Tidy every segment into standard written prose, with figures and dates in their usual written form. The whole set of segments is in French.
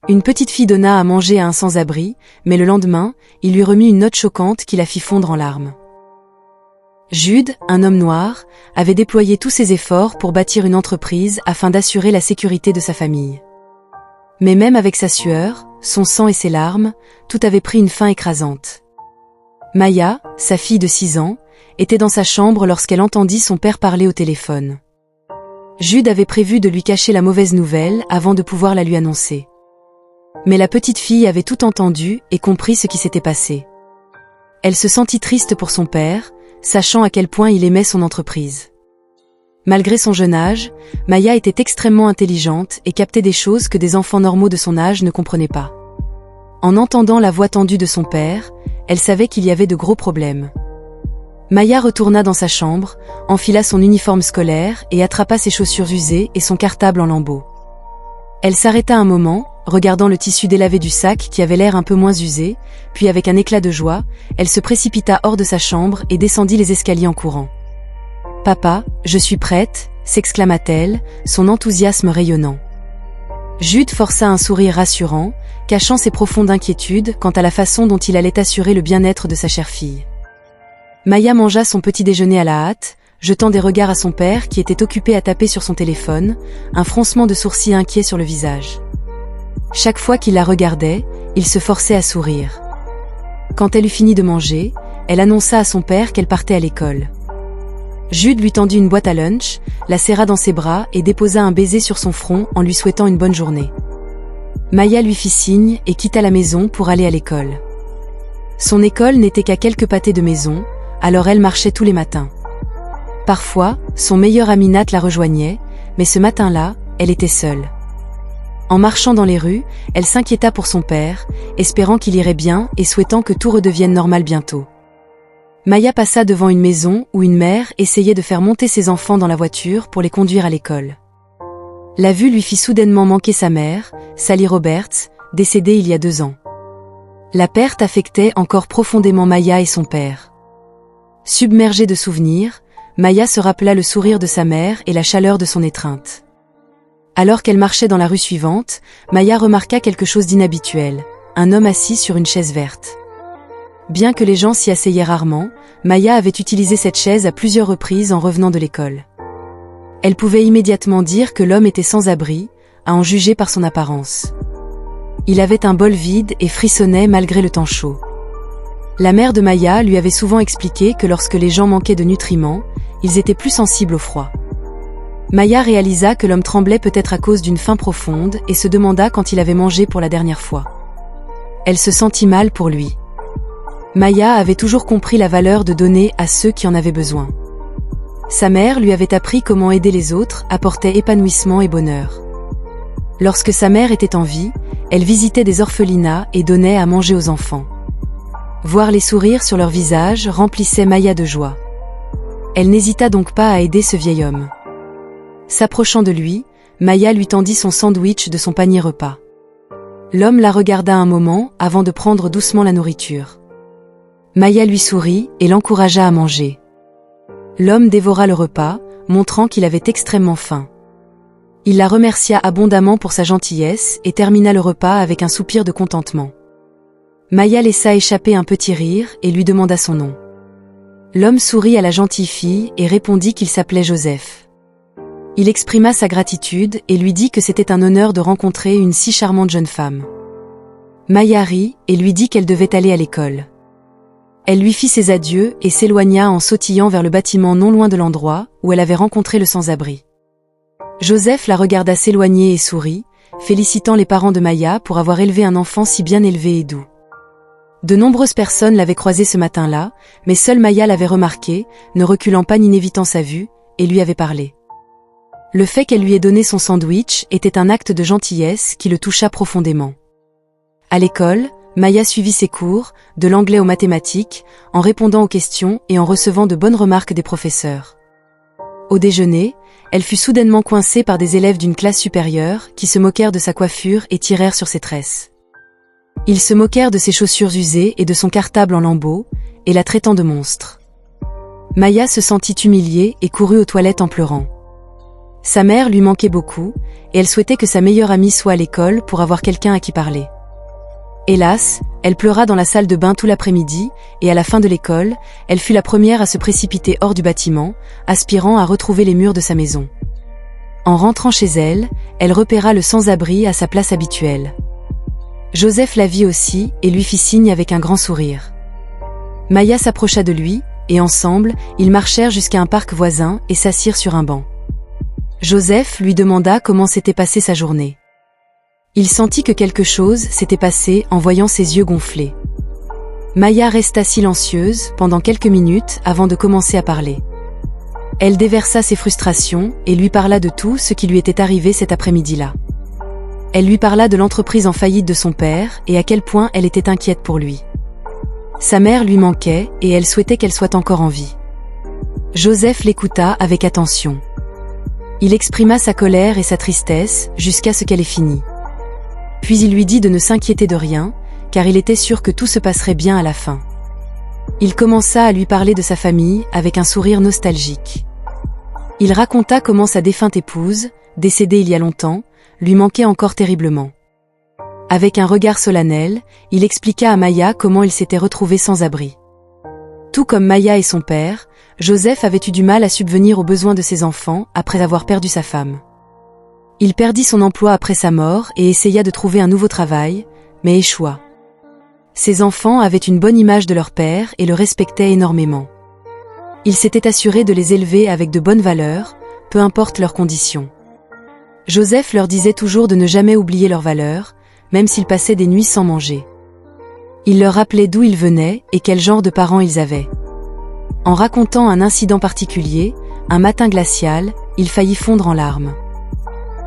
Une petite fille donna à manger à un sans-abri, mais le lendemain, il lui remit une note choquante qui la fit fondre en larmes. Jude, un homme noir, avait déployé tous ses efforts pour bâtir une entreprise afin d'assurer la sécurité de sa famille. Mais même avec sa sueur, son sang et ses larmes, tout avait pris une fin écrasante. Maya, sa fille de 6 ans, était dans sa chambre lorsqu'elle entendit son père parler au téléphone. Jude avait prévu de lui cacher la mauvaise nouvelle avant de pouvoir la lui annoncer. Mais la petite fille avait tout entendu et compris ce qui s'était passé. Elle se sentit triste pour son père, sachant à quel point il aimait son entreprise. Malgré son jeune âge, Maya était extrêmement intelligente et captait des choses que des enfants normaux de son âge ne comprenaient pas. En entendant la voix tendue de son père, elle savait qu'il y avait de gros problèmes. Maya retourna dans sa chambre, enfila son uniforme scolaire et attrapa ses chaussures usées et son cartable en lambeaux. Elle s'arrêta un moment, regardant le tissu délavé du sac qui avait l'air un peu moins usé, puis avec un éclat de joie, elle se précipita hors de sa chambre et descendit les escaliers en courant. « Papa, je suis prête !» s'exclama-t-elle, son enthousiasme rayonnant. Jude força un sourire rassurant, cachant ses profondes inquiétudes quant à la façon dont il allait assurer le bien-être de sa chère fille. Maya mangea son petit déjeuner à la hâte, jetant des regards à son père qui était occupé à taper sur son téléphone, un froncement de sourcils inquiet sur le visage. Chaque fois qu'il la regardait, il se forçait à sourire. Quand elle eut fini de manger, elle annonça à son père qu'elle partait à l'école. Jude lui tendit une boîte à lunch, la serra dans ses bras et déposa un baiser sur son front en lui souhaitant une bonne journée. Maya lui fit signe et quitta la maison pour aller à l'école. Son école n'était qu'à quelques pâtés de maison, alors elle marchait tous les matins. Parfois, son meilleur ami Nat la rejoignait, mais ce matin-là, elle était seule. En marchant dans les rues, elle s'inquiéta pour son père, espérant qu'il irait bien et souhaitant que tout redevienne normal bientôt. Maya passa devant une maison où une mère essayait de faire monter ses enfants dans la voiture pour les conduire à l'école. La vue lui fit soudainement manquer sa mère, Sally Roberts, décédée il y a 2 ans. La perte affectait encore profondément Maya et son père. Submergée de souvenirs, Maya se rappela le sourire de sa mère et la chaleur de son étreinte. Alors qu'elle marchait dans la rue suivante, Maya remarqua quelque chose d'inhabituel, un homme assis sur une chaise verte. Bien que les gens s'y asseyaient rarement, Maya avait utilisé cette chaise à plusieurs reprises en revenant de l'école. Elle pouvait immédiatement dire que l'homme était sans abri, à en juger par son apparence. Il avait un bol vide et frissonnait malgré le temps chaud. La mère de Maya lui avait souvent expliqué que lorsque les gens manquaient de nutriments, ils étaient plus sensibles au froid. Maya réalisa que l'homme tremblait peut-être à cause d'une faim profonde et se demanda quand il avait mangé pour la dernière fois. Elle se sentit mal pour lui. Maya avait toujours compris la valeur de donner à ceux qui en avaient besoin. Sa mère lui avait appris comment aider les autres apportait épanouissement et bonheur. Lorsque sa mère était en vie, elle visitait des orphelinats et donnait à manger aux enfants. Voir les sourires sur leur visage remplissait Maya de joie. Elle n'hésita donc pas à aider ce vieil homme. S'approchant de lui, Maya lui tendit son sandwich de son panier repas. L'homme la regarda un moment avant de prendre doucement la nourriture. Maya lui sourit et l'encouragea à manger. L'homme dévora le repas, montrant qu'il avait extrêmement faim. Il la remercia abondamment pour sa gentillesse et termina le repas avec un soupir de contentement. Maya laissa échapper un petit rire et lui demanda son nom. L'homme sourit à la gentille fille et répondit qu'il s'appelait Joseph. Il exprima sa gratitude et lui dit que c'était un honneur de rencontrer une si charmante jeune femme. Maya rit et lui dit qu'elle devait aller à l'école. Elle lui fit ses adieux et s'éloigna en sautillant vers le bâtiment non loin de l'endroit où elle avait rencontré le sans-abri. Joseph la regarda s'éloigner et sourit, félicitant les parents de Maya pour avoir élevé un enfant si bien élevé et doux. De nombreuses personnes l'avaient croisé ce matin-là, mais seule Maya l'avait remarqué, ne reculant pas ni n'évitant sa vue, et lui avait parlé. Le fait qu'elle lui ait donné son sandwich était un acte de gentillesse qui le toucha profondément. À l'école, Maya suivit ses cours, de l'anglais aux mathématiques, en répondant aux questions et en recevant de bonnes remarques des professeurs. Au déjeuner, elle fut soudainement coincée par des élèves d'une classe supérieure qui se moquèrent de sa coiffure et tirèrent sur ses tresses. Ils se moquèrent de ses chaussures usées et de son cartable en lambeaux, et la traitant de monstre. Maya se sentit humiliée et courut aux toilettes en pleurant. Sa mère lui manquait beaucoup, et elle souhaitait que sa meilleure amie soit à l'école pour avoir quelqu'un à qui parler. Hélas, elle pleura dans la salle de bain tout l'après-midi, et à la fin de l'école, elle fut la première à se précipiter hors du bâtiment, aspirant à retrouver les murs de sa maison. En rentrant chez elle, elle repéra le sans-abri à sa place habituelle. Joseph la vit aussi et lui fit signe avec un grand sourire. Maya s'approcha de lui, et ensemble, ils marchèrent jusqu'à un parc voisin et s'assirent sur un banc. Joseph lui demanda comment s'était passée sa journée. Il sentit que quelque chose s'était passé en voyant ses yeux gonflés. Maya resta silencieuse pendant quelques minutes avant de commencer à parler. Elle déversa ses frustrations et lui parla de tout ce qui lui était arrivé cet après-midi-là. Elle lui parla de l'entreprise en faillite de son père et à quel point elle était inquiète pour lui. Sa mère lui manquait et elle souhaitait qu'elle soit encore en vie. Joseph l'écouta avec attention. Il exprima sa colère et sa tristesse jusqu'à ce qu'elle ait fini. Puis il lui dit de ne s'inquiéter de rien, car il était sûr que tout se passerait bien à la fin. Il commença à lui parler de sa famille avec un sourire nostalgique. Il raconta comment sa défunte épouse, décédée il y a longtemps, lui manquait encore terriblement. Avec un regard solennel, il expliqua à Maya comment il s'était retrouvé sans abri. Tout comme Maya et son père, Joseph avait eu du mal à subvenir aux besoins de ses enfants après avoir perdu sa femme. Il perdit son emploi après sa mort et essaya de trouver un nouveau travail, mais échoua. Ses enfants avaient une bonne image de leur père et le respectaient énormément. Il s'était assuré de les élever avec de bonnes valeurs, peu importe leurs conditions. Joseph leur disait toujours de ne jamais oublier leurs valeurs, même s'ils passaient des nuits sans manger. Il leur rappelait d'où ils venaient et quel genre de parents ils avaient. En racontant un incident particulier, un matin glacial, il faillit fondre en larmes.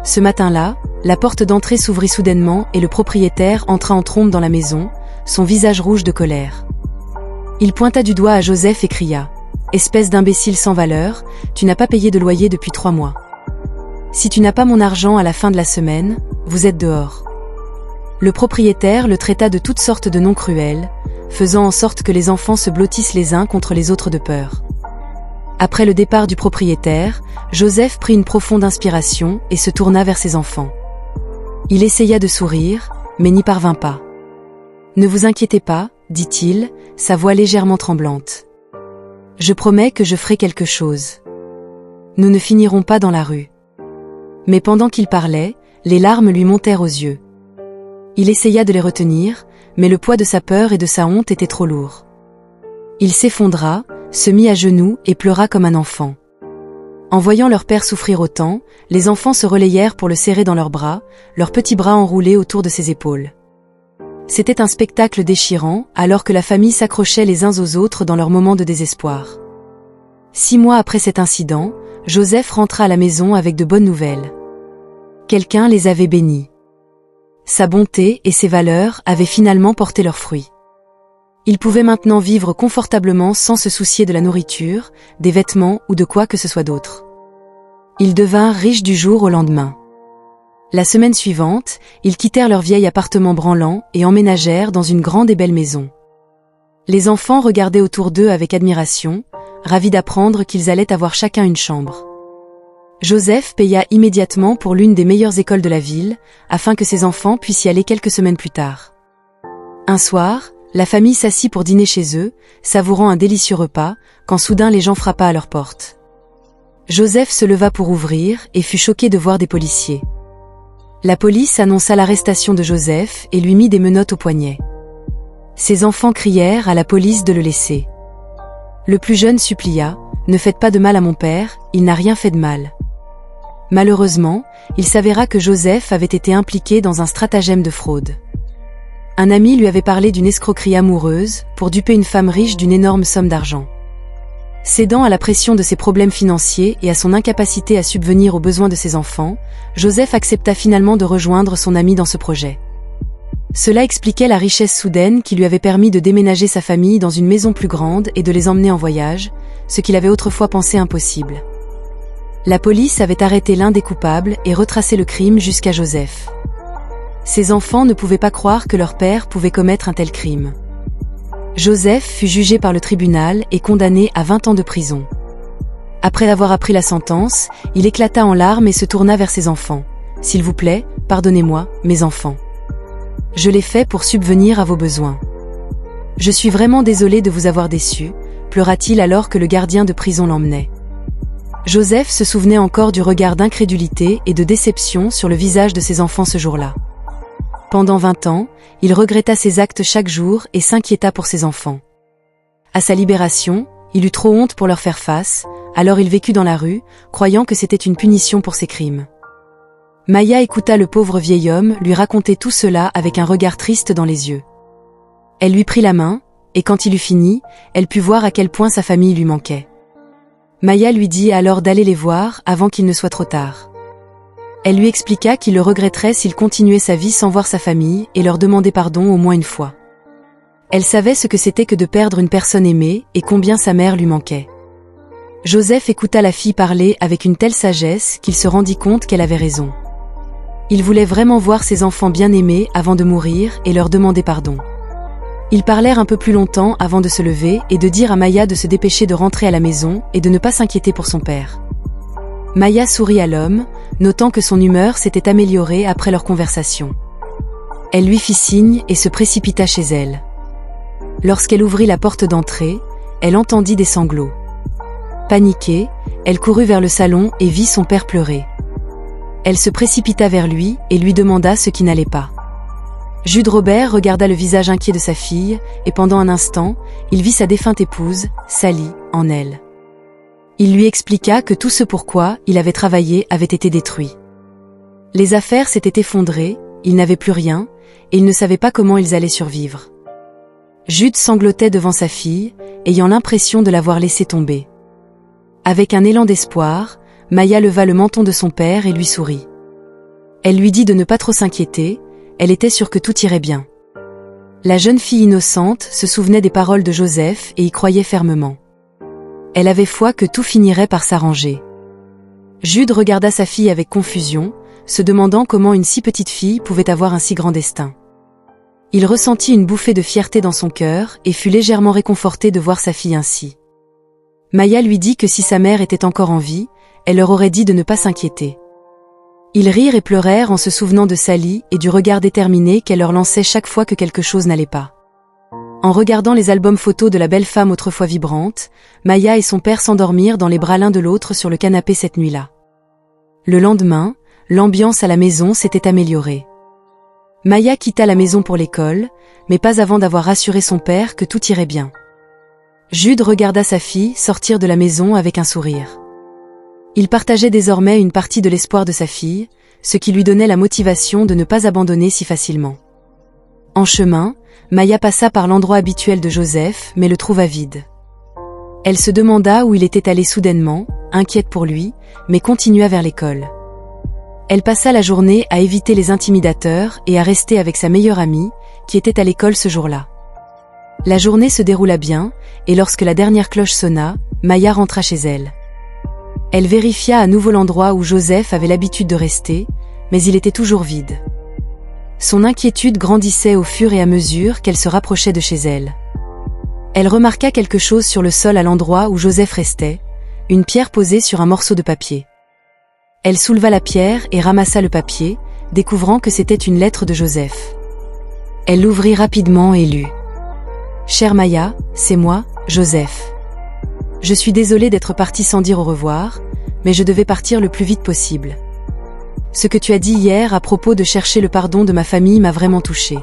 Ce matin-là, la porte d'entrée s'ouvrit soudainement et le propriétaire entra en trombe dans la maison, son visage rouge de colère. Il pointa du doigt à Joseph et cria « Espèce d'imbécile sans valeur, tu n'as pas payé de loyer depuis 3 mois. Si tu n'as pas mon argent à la fin de la semaine, vous êtes dehors. » Le propriétaire le traita de toutes sortes de noms cruels, faisant en sorte que les enfants se blottissent les uns contre les autres de peur. Après le départ du propriétaire, Joseph prit une profonde inspiration et se tourna vers ses enfants. Il essaya de sourire, mais n'y parvint pas. « Ne vous inquiétez pas, dit-il, sa voix légèrement tremblante. Je promets que je ferai quelque chose. Nous ne finirons pas dans la rue. » Mais pendant qu'il parlait, les larmes lui montèrent aux yeux. Il essaya de les retenir, mais le poids de sa peur et de sa honte était trop lourd. Il s'effondra, se mit à genoux et pleura comme un enfant. En voyant leur père souffrir autant, les enfants se relayèrent pour le serrer dans leurs bras, leurs petits bras enroulés autour de ses épaules. C'était un spectacle déchirant, alors que la famille s'accrochait les uns aux autres dans leurs moments de désespoir. 6 mois après cet incident, Joseph rentra à la maison avec de bonnes nouvelles. Quelqu'un les avait bénis. Sa bonté et ses valeurs avaient finalement porté leurs fruits. Il pouvait maintenant vivre confortablement sans se soucier de la nourriture, des vêtements ou de quoi que ce soit d'autre. Ils devinrent riches du jour au lendemain. La semaine suivante, ils quittèrent leur vieil appartement branlant et emménagèrent dans une grande et belle maison. Les enfants regardaient autour d'eux avec admiration, ravis d'apprendre qu'ils allaient avoir chacun une chambre. Joseph paya immédiatement pour l'une des meilleures écoles de la ville, afin que ses enfants puissent y aller quelques semaines plus tard. Un soir, la famille s'assit pour dîner chez eux, savourant un délicieux repas, quand soudain les gens frappa à leur porte. Joseph se leva pour ouvrir et fut choqué de voir des policiers. La police annonça l'arrestation de Joseph et lui mit des menottes aux poignets. Ses enfants crièrent à la police de le laisser. Le plus jeune supplia « Ne faites pas de mal à mon père, il n'a rien fait de mal. » Malheureusement, il s'avéra que Joseph avait été impliqué dans un stratagème de fraude. Un ami lui avait parlé d'une escroquerie amoureuse pour duper une femme riche d'une énorme somme d'argent. Cédant à la pression de ses problèmes financiers et à son incapacité à subvenir aux besoins de ses enfants, Joseph accepta finalement de rejoindre son ami dans ce projet. Cela expliquait la richesse soudaine qui lui avait permis de déménager sa famille dans une maison plus grande et de les emmener en voyage, ce qu'il avait autrefois pensé impossible. La police avait arrêté l'un des coupables et retracé le crime jusqu'à Joseph. Ses enfants ne pouvaient pas croire que leur père pouvait commettre un tel crime. Joseph fut jugé par le tribunal et condamné à 20 ans de prison. Après avoir appris la sentence, il éclata en larmes et se tourna vers ses enfants. « S'il vous plaît, pardonnez-moi, mes enfants. Je l'ai fait pour subvenir à vos besoins. Je suis vraiment désolé de vous avoir déçus, pleura-t-il alors que le gardien de prison l'emmenait. Joseph se souvenait encore du regard d'incrédulité et de déception sur le visage de ses enfants ce jour-là. Pendant 20 ans, il regretta ses actes chaque jour et s'inquiéta pour ses enfants. À sa libération, il eut trop honte pour leur faire face, alors il vécut dans la rue, croyant que c'était une punition pour ses crimes. Maya écouta le pauvre vieil homme lui raconter tout cela avec un regard triste dans les yeux. Elle lui prit la main, et quand il eut fini, elle put voir à quel point sa famille lui manquait. Maya lui dit alors d'aller les voir avant qu'il ne soit trop tard. Elle lui expliqua qu'il le regretterait s'il continuait sa vie sans voir sa famille et leur demander pardon au moins une fois. Elle savait ce que c'était que de perdre une personne aimée et combien sa mère lui manquait. Joseph écouta la fille parler avec une telle sagesse qu'il se rendit compte qu'elle avait raison. Il voulait vraiment voir ses enfants bien aimés avant de mourir et leur demander pardon. Ils parlèrent un peu plus longtemps avant de se lever et de dire à Maya de se dépêcher de rentrer à la maison et de ne pas s'inquiéter pour son père. Maya sourit à l'homme, notant que son humeur s'était améliorée après leur conversation. Elle lui fit signe et se précipita chez elle. Lorsqu'elle ouvrit la porte d'entrée, elle entendit des sanglots. Paniquée, elle courut vers le salon et vit son père pleurer. Elle se précipita vers lui et lui demanda ce qui n'allait pas. Jude Robert regarda le visage inquiet de sa fille, et pendant un instant, il vit sa défunte épouse, Sally, en elle. Il lui expliqua que tout ce pourquoi il avait travaillé avait été détruit. Les affaires s'étaient effondrées, ils n'avaient plus rien, et ils ne savaient pas comment ils allaient survivre. Jude sanglotait devant sa fille, ayant l'impression de l'avoir laissée tomber. Avec un élan d'espoir, Maya leva le menton de son père et lui sourit. Elle lui dit de ne pas trop s'inquiéter, elle était sûre que tout irait bien. La jeune fille innocente se souvenait des paroles de Joseph et y croyait fermement. Elle avait foi que tout finirait par s'arranger. Jude regarda sa fille avec confusion, se demandant comment une si petite fille pouvait avoir un si grand destin. Il ressentit une bouffée de fierté dans son cœur et fut légèrement réconforté de voir sa fille ainsi. Maya lui dit que si sa mère était encore en vie, elle leur aurait dit de ne pas s'inquiéter. Ils rirent et pleurèrent en se souvenant de Sally et du regard déterminé qu'elle leur lançait chaque fois que quelque chose n'allait pas. En regardant les albums photos de la belle femme autrefois vibrante, Maya et son père s'endormirent dans les bras l'un de l'autre sur le canapé cette nuit-là. Le lendemain, l'ambiance à la maison s'était améliorée. Maya quitta la maison pour l'école, mais pas avant d'avoir rassuré son père que tout irait bien. Jude regarda sa fille sortir de la maison avec un sourire. Il partageait désormais une partie de l'espoir de sa fille, ce qui lui donnait la motivation de ne pas abandonner si facilement. En chemin, Maya passa par l'endroit habituel de Joseph, mais le trouva vide. Elle se demanda où il était allé soudainement, inquiète pour lui, mais continua vers l'école. Elle passa la journée à éviter les intimidateurs et à rester avec sa meilleure amie, qui était à l'école ce jour-là. La journée se déroula bien, et lorsque la dernière cloche sonna, Maya rentra chez elle. Elle vérifia à nouveau l'endroit où Joseph avait l'habitude de rester, mais il était toujours vide. Son inquiétude grandissait au fur et à mesure qu'elle se rapprochait de chez elle. Elle remarqua quelque chose sur le sol à l'endroit où Joseph restait, une pierre posée sur un morceau de papier. Elle souleva la pierre et ramassa le papier, découvrant que c'était une lettre de Joseph. Elle l'ouvrit rapidement et lut. « Chère Maya, c'est moi, Joseph. Je suis désolée d'être partie sans dire au revoir, mais je devais partir le plus vite possible. Ce que tu as dit hier à propos de chercher le pardon de ma famille m'a vraiment touchée.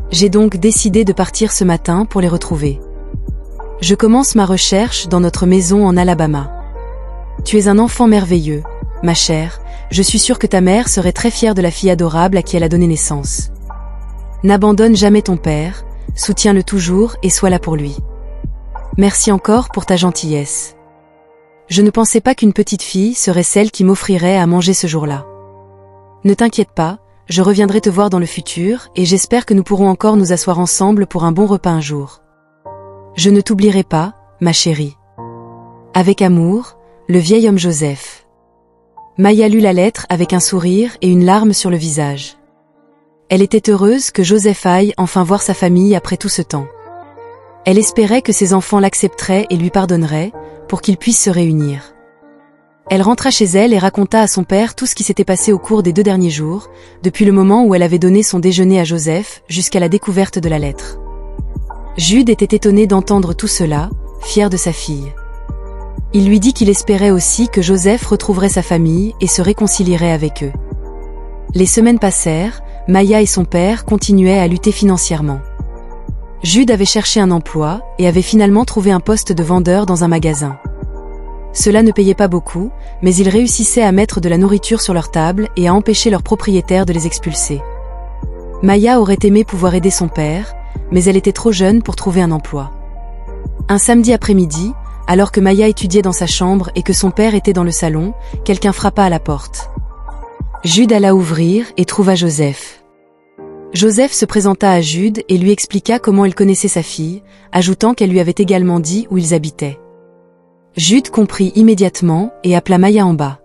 J'ai donc décidé de partir ce matin pour les retrouver. Je commence ma recherche dans notre maison en Alabama. Tu es un enfant merveilleux, ma chère, je suis sûre que ta mère serait très fière de la fille adorable à qui elle a donné naissance. N'abandonne jamais ton père, soutiens-le toujours et sois là pour lui. Merci encore pour ta gentillesse. Je ne pensais pas qu'une petite fille serait celle qui m'offrirait à manger ce jour-là. Ne t'inquiète pas, je reviendrai te voir dans le futur et j'espère que nous pourrons encore nous asseoir ensemble pour un bon repas un jour. Je ne t'oublierai pas, ma chérie. Avec amour, le vieil homme Joseph. Maya lut la lettre avec un sourire et une larme sur le visage. Elle était heureuse que Joseph aille enfin voir sa famille après tout ce temps. Elle espérait que ses enfants l'accepteraient et lui pardonneraient, pour qu'ils puissent se réunir. Elle rentra chez elle et raconta à son père tout ce qui s'était passé au cours des 2 derniers jours, depuis le moment où elle avait donné son déjeuner à Joseph jusqu'à la découverte de la lettre. Jude était étonné d'entendre tout cela, fier de sa fille. Il lui dit qu'il espérait aussi que Joseph retrouverait sa famille et se réconcilierait avec eux. Les semaines passèrent, Maya et son père continuaient à lutter financièrement. Jude avait cherché un emploi et avait finalement trouvé un poste de vendeur dans un magasin. Cela ne payait pas beaucoup, mais il réussissait à mettre de la nourriture sur leur table et à empêcher leurs propriétaires de les expulser. Maya aurait aimé pouvoir aider son père, mais elle était trop jeune pour trouver un emploi. Un samedi après-midi, alors que Maya étudiait dans sa chambre et que son père était dans le salon, quelqu'un frappa à la porte. Jude alla ouvrir et trouva Joseph. Joseph se présenta à Jude et lui expliqua comment il connaissait sa fille, ajoutant qu'elle lui avait également dit où ils habitaient. Jude comprit immédiatement et appela Maya en bas.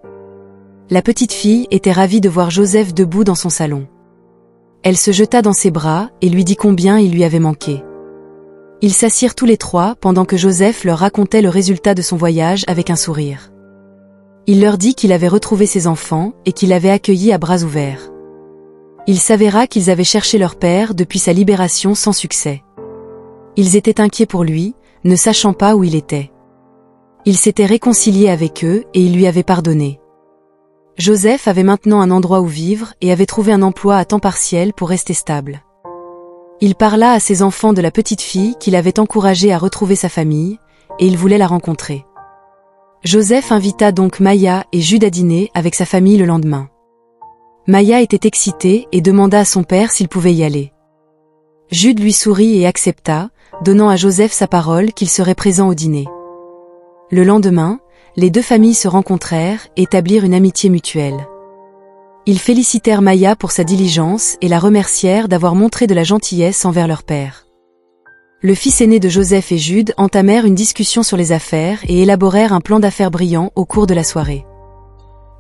La petite fille était ravie de voir Joseph debout dans son salon. Elle se jeta dans ses bras et lui dit combien il lui avait manqué. Ils s'assirent tous les 3 pendant que Joseph leur racontait le résultat de son voyage avec un sourire. Il leur dit qu'il avait retrouvé ses enfants et qu'il l'avait accueilli à bras ouverts. Il s'avéra qu'ils avaient cherché leur père depuis sa libération sans succès. Ils étaient inquiets pour lui, ne sachant pas où il était. Il s'était réconcilié avec eux et il lui avait pardonné. Joseph avait maintenant un endroit où vivre et avait trouvé un emploi à temps partiel pour rester stable. Il parla à ses enfants de la petite fille qu'il avait encouragée à retrouver sa famille, et il voulait la rencontrer. Joseph invita donc Maya et Jude à dîner avec sa famille le lendemain. Maya était excitée et demanda à son père s'il pouvait y aller. Jude lui sourit et accepta, donnant à Joseph sa parole qu'il serait présent au dîner. Le lendemain, les 2 familles se rencontrèrent et établirent une amitié mutuelle. Ils félicitèrent Maya pour sa diligence et la remercièrent d'avoir montré de la gentillesse envers leur père. Le fils aîné de Joseph et Jude entamèrent une discussion sur les affaires et élaborèrent un plan d'affaires brillant au cours de la soirée.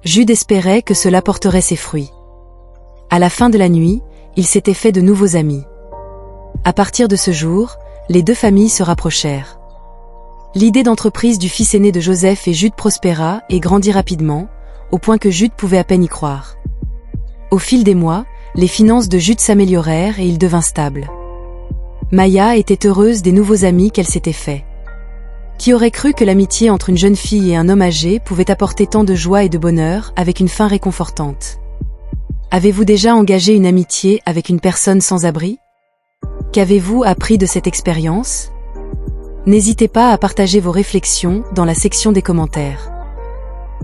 Jude espérait que cela porterait ses fruits. À la fin de la nuit, il s'était fait de nouveaux amis. À partir de ce jour, les 2 familles se rapprochèrent. L'idée d'entreprise du fils aîné de Joseph et Jude prospéra et grandit rapidement, au point que Jude pouvait à peine y croire. Au fil des mois, les finances de Jude s'améliorèrent et il devint stable. Maya était heureuse des nouveaux amis qu'elle s'était faits. Qui aurait cru que l'amitié entre une jeune fille et un homme âgé pouvait apporter tant de joie et de bonheur avec une fin réconfortante? Avez-vous déjà engagé une amitié avec une personne sans abri? Qu'avez-vous appris de cette expérience? N'hésitez pas à partager vos réflexions dans la section des commentaires.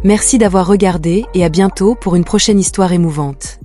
Merci d'avoir regardé et à bientôt pour une prochaine histoire émouvante.